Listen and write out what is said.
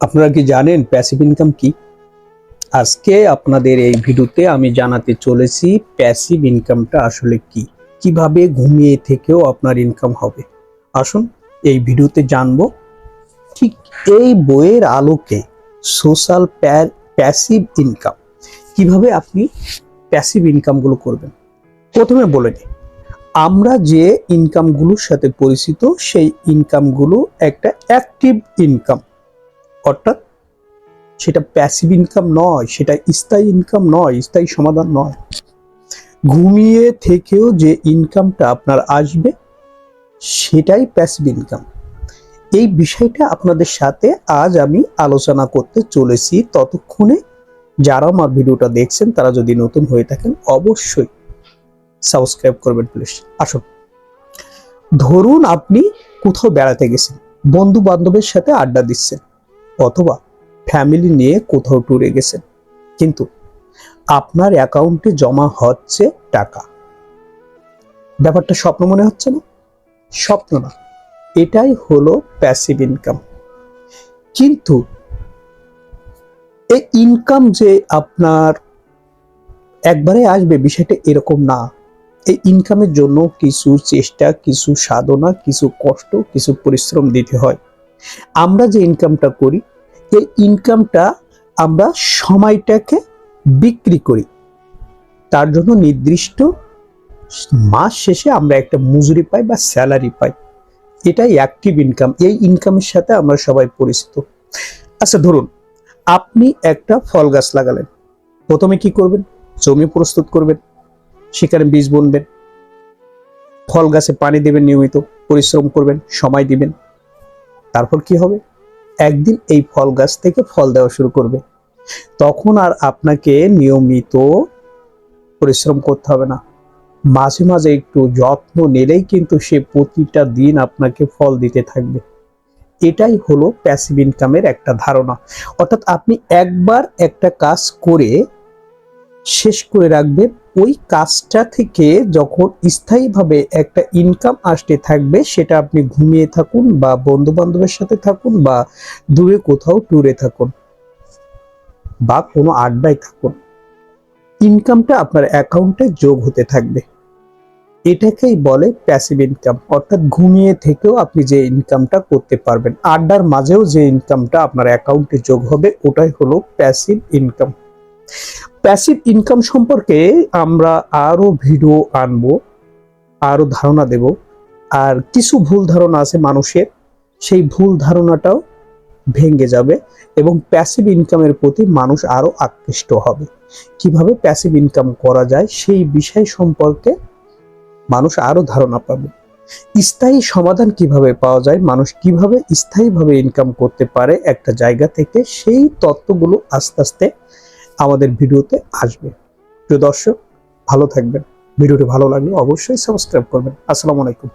আপনারা কি জানেন প্যাসিভ ইনকাম কি? আজকে আপনাদের এই ভিডিওতে আমি জানাতে চলেছি প্যাসিভ ইনকামটা আসলে কি, কিভাবে ঘুমিয়ে থেকেও আপনার ইনকাম হবে। আসুন এই ভিডিওতে জানবো। ঠিক এই বইয়ের আলোকে সোশ্যাল প্যাসিভ ইনকাম, কিভাবে আপনি প্যাসিভ ইনকামগুলো করবেন। প্রথমে বলে নিই, আমরা যে ইনকামগুলোর সাথে পরিচিত সেই ইনকামগুলো একটা অ্যাক্টিভ ইনকাম, অর্থাৎ সেটা প্যাসিভ ইনকাম নয়, সেটা স্থায়ী ইনকাম নয়, স্থায়ী সমাধান নয়। ঘুমিয়ে থেকেও যে ইনকামটা আপনার আসবে সেটাই প্যাসিভ ইনকাম। এই বিষয়টা আপনাদের সাথে আজ আমি আলোচনা করতে চলেছি। ততক্ষণে যারা আমার ভিডিওটা দেখছেন তারা যদি নতুন হয়ে থাকেন অবশ্যই সাবস্ক্রাইব করবেন প্লিজ। আসুন, ধরুন আপনি কোথাও বেড়াতে গেছেন, বন্ধু বান্ধবের সাথে আড্ডা দিচ্ছেন, অথবা ফ্যামিলি নিয়ে কোথাও ট্যুরে গেছেন, কিন্তু আপনার অ্যাকাউন্টে জমা হচ্ছে টাকা। ব্যাপারটা স্বপ্ন মনে হচ্ছে না? স্বপ্ন না, এটাই হলো প্যাসিভ ইনকাম। কিন্তু এই ইনকাম যে আপনার একবারে আসবে বিষয়টা এরকম না। এই ইনকামের জন্য কিছু চেষ্টা, কিছু সাধনা, কিছু কষ্ট, কিছু পরিশ্রম দিতে হয়। আমরা যে ইনকামটা করি, এই ইনকামটা আমরা সময়টাকে বিক্রি করি, তার জন্য নির্দিষ্ট মাস শেষে আমরা একটা মজুরি পাই বা স্যালারি পাই। এটাই অ্যাক্টিভ ইনকাম। এই ইনকামের সাথে আমরা সবাই পরিচিত। আচ্ছা, ধরুন আপনি একটা ফল গাছ লাগালেন। প্রথমে কি করবেন? জমি প্রস্তুত করবেন, সেখানে বীজ বুনবেন, ফল গাছে পানি দেবেন, নিয়মিত পরিশ্রম করবেন, সময় দিবেন। তারপর কি হবে? একদিন এই ফল গাছ থেকে ফল দেওয়া শুরু করবে। তখন আর আপনাকে নিয়মিত পরিশ্রম করতে হবে না, মাঝে মাঝে একটু যত্ন নিলেই কিন্তু সে প্রতিটা দিন আপনাকে ফল দিতে থাকবে। এটাই হলো প্যাসিভ ইনকামের একটা ধারণা। অর্থাৎ আপনি একবার একটা কাজ করে শেষ করে রাখবেন, ওই কাজটা থেকে যখন স্থায়ীভাবে একটা ইনকাম আসতে থাকবে, সেটা আপনি ঘুমিয়ে থাকুন বা বন্ধু বান্ধবের সাথে থাকুন বা দূরে কোথাও ট্যুরে থাকুন বা কোনো আড্ডায় থাকুন, ইনকামটা আপনার অ্যাকাউন্টে যোগ হতে থাকবে। এটাকেই বলে প্যাসিভ ইনকাম। অর্থাৎ ঘুমিয়ে থেকেও আপনি যে ইনকামটা করতে পারবেন, আড্ডার মাঝেও যে ইনকামটা আপনার অ্যাকাউন্টে যোগ হবে, ওটাই হলো প্যাসিভ ইনকাম। প্যাসিভ ইনকাম সম্পর্কে আমরা আরো ভিডিও আনবো, আরো ধারণা দেব। আর কিছু ভুল ধারণা আছে মানুষের, সেই ভুল ধারণাটাও ভেঙে যাবে এবং প্যাসিভ ইনকামের প্রতি মানুষ আরো আকৃষ্ট হবে। কিভাবে প্যাসিভ ইনকাম করা যায় সেই বিষয় সম্পর্কে মানুষ আরো ধারণা পাবে। স্থায়ী সমাধান কিভাবে পাওয়া যায়, মানুষ কিভাবে স্থায়ীভাবে ইনকাম করতে পারে একটা জায়গা থেকে, সেই তত্ত্বগুলো আস্তে আস্তে আমাদের ভিডিওতে আসবে। প্রিয় দর্শক, ভালো থাকবেন। ভিডিওটি ভালো লাগলে অবশ্যই সাবস্ক্রাইব করবেন। আসসালামু আলাইকুম।